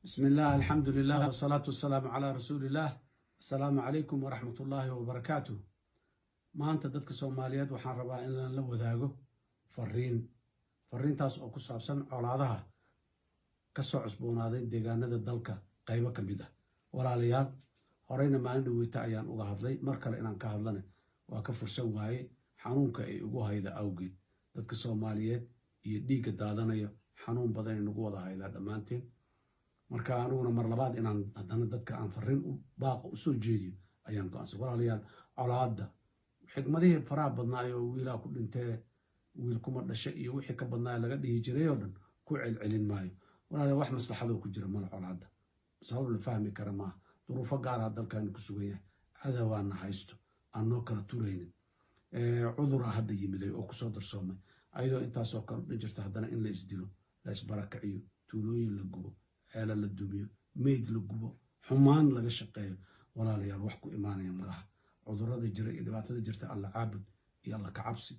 بسم الله الحمد لله والصلاة والسلام على رسول الله. السلام عليكم ورحمة الله وبركاته. maanta dadka Soomaaliyeed waxaan rabaa in la wadaago fariintaas oo ku saabsan colaadaha ka soo cusboonaaday deegaanada dalka qaybo ka mid ah. Walaalayaal, horeyna maalin dhaweeyta ayaan uga hadlay, mar kale inaan ka hadlana waa ka fursan waaye xanuunka ay ugu hayda awgeed. Dadka Soomaaliyeed iyo dhiigga daadanaya xanuun badan inagu wada hayda dhammaanteen. marka anuguna mar labaad inaan haddana dadka aan fariin baaqa u soo jeediyo ayaan go'aansan. Walaalayaal, colaadda xigmadihii faraha badnaayo wiilaa ku dhintee wiil kuma dhashay iyo wixii ka badnaa laga dhihi jiray oo dhan ku celcelin maayo. walaalayaal, wax maslaxadoo ku jira mala colaadda, sabab la fahmi kara maaha. duruufo gaar ah dalkan ku sugan yahay, cadawaana haysto aan noo kala turaynin, cudura hadda yimiday oo kusoo darsoomay, ayadoo intaasoo kale dhan jirta haddana in la isdilo, la isbarakaciyo, tuulooyin la gubo, ceela la dumiyo, meyd la gubo, xumaan laga shaqeeyo. walaalayaal, wax ku imaanaya malaha. cudurada jira iyo dhibaatada jirta alla caabud iyo alla kacabsi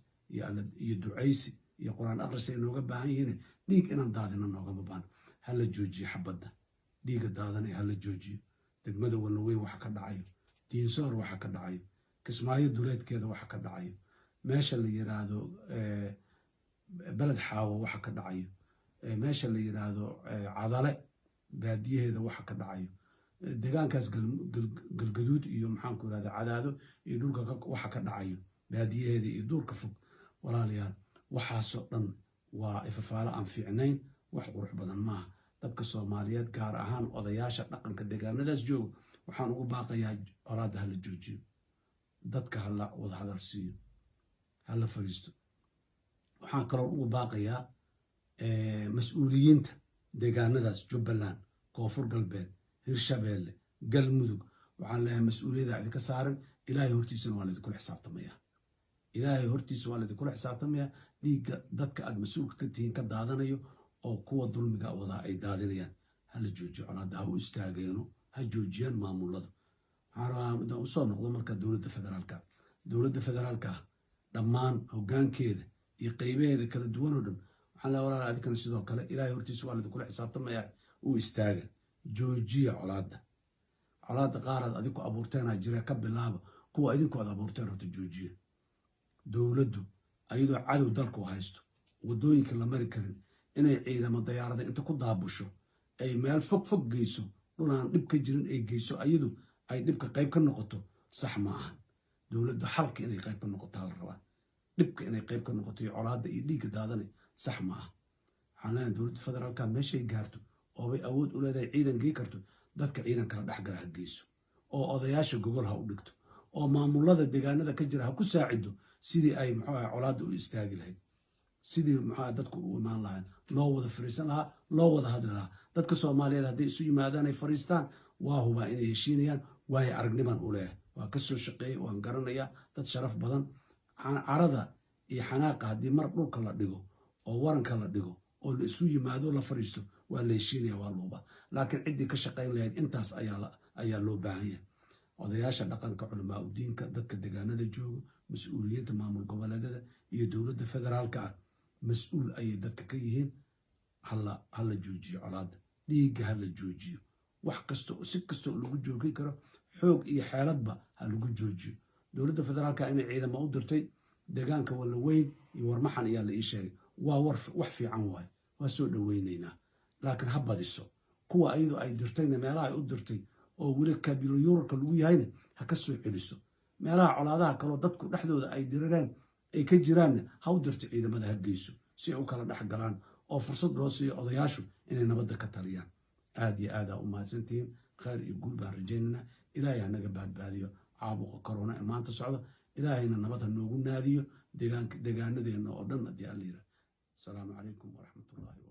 iyo ducaysi iyo quraan akhris ay nooga baahan yihiin. dhiig inaan daadina noogama baahno. hala joojiyo xabadda dhiigga daadanaya, hala joojiyo. degmada Walaweyn waxa ka dhacayo, diinsoor waxa ka dhacayo, Kismaayo duleedkeeda waxa ka dhacayo, meesha la yiraahdo beled xaawo waxa ka dhacayo, meesha la yiraahdo cadale baadiyaheeda waxa ka dhacayo, deegaankaas galgaduud iyo maxaan ku yiraahdaa cadaado iyo dhulka waxa ka dhacayo baadiyaheeda iyo duurka fog. walaalayaal, waxaasoo dhan waa ifafaalo aan fiicnayn, wax qurux badan maaha. dadka Soomaaliyeed gaar ahaan odayaasha dhaqanka deegaanadaas jooga waxaan ugu baaqayaa colaadda hala joojiyo, dadka hala wada hadal siiyo, hala fariisto. waxaan kaloo ugu baaqayaa mas-uuliyiinta deegaanadaas Jubbaland, Koonfur Galbeed, Hirshabeelle, Galmudug, waxaan leeyahay mas-uuliyadda idinka saaran. ilaahay hortiisana waa laidinkula xisaabtamayaa. ilaahay hortiisa waa laidinkula xisaabtamayaa. dhiigga dadka aad mas-uulka ka tihiin ka daadanayo oo kuwa dulmiga wadaa ay daadinayaan, hala joojiyo colaadda, ha u istaageeno, ha joojiyaan maamulada. waxaan rabaa inaan usoo noqdo marka dowladda federaalka dhammaan hoggaankeeda iyo qaybaheeda kala duwan oo dhan waxaan leeyahay walaalayaal, adinkana sidoo kale ilaahay hortiisa waa laidinkula xisaabtamayaa. u istaaga, joojiya colaadda qaaraad adiku abuurteenaa jira, ka bilaaba kuwa idinku aad abuurteen horta joojiya. dowladdu ayadoo cadow dalku haysto, wadooyinka la mari karin, inay ciidamo dayaarada inta ku daabusho ay meel fog geyso, dhul aan dhib ka jirin ay geyso, ayadu ay dhibka qayb ka noqoto, sax ma ahan. dowladdu xalka inay qayb ka noqoto la rabaa, dhibka inay qayb ka noqoto iyo colaadda iyo dhiigga daadanay sax ma aha. waxaan leeyahay dowladda federaalka meeshay gaarto oo bay awood u leedahay ciidan gey karto, dadka ciidan kala dhexgala ha geyso, oo odayaasha gogol ha u dhigto, oo maamulada deegaanada ka jira ha ku saacido sidii ay colaadda u istaagi lahayd, sidii dadku u imaan lahayn, loo wada fariisan lahaa, loo wada hadli lahaa. dadka Soomaaliyeed hadday isu yimaadaan ay fariistaan, waa hubaa inay heshiinayaan. waayo aragniman u leeyahay, waa ka soo shaqeeyay, waan garanayaa, dad sharaf badan. carada iyo xanaaqa haddii mar dhulka la dhigo oo waranka la dhigo oo la isu yimaado la fariisto, waa la heshiinaya, waa luuba. laakiin ciddii ka shaqayn lahayd intaas ayaa loo baahan yahay. odayaasha dhaqanka, culamaa u diinka, dadka deegaanada jooga, mas-uuliyiinta maamul goboleedyada iyo dowladda federaalka ah, mas-uul ayay dadka ka yihiin. hala joojiyo colaadda, dhiigga hala joojiyo. wax kasta si kastoo lagu joogin karo, xoog iyo xeeladba ha lagu joojiyo. dowladda federaalka inay ciidamo u dirtay deegaanka Walaweyn iyo Warmaxan ayaa la ii sheegay, waa wax fiican waaye, waa soo dhaweynaynaa. laakiin ha badiso. kuwa ayadoo ay dirtayna meelaha ay u dirtay oo weli kabiloyurarka lagu yahayna ha ka soo celiso. meelaha colaadaha kaloo dadku dhexdooda ay dirireen ay ka jiraanna ha u dirto ciidamada, ha geyso si ay u kala dhex galaan oo fursad loo siiyo odayaashu inay nabadda ka taliyaan. aad iyo aad aa u mahadsantihiin. khayr iyo guul baan rajaynaynaa. ilaahay ha naga badbaadiyo caabuqa corona ee maanta socda. ilaahayna nabad ha noogu naadiyo deegaanadeenna oo dhan haddii alla yidhaah. asalaamu calaykum waraxmatullaahi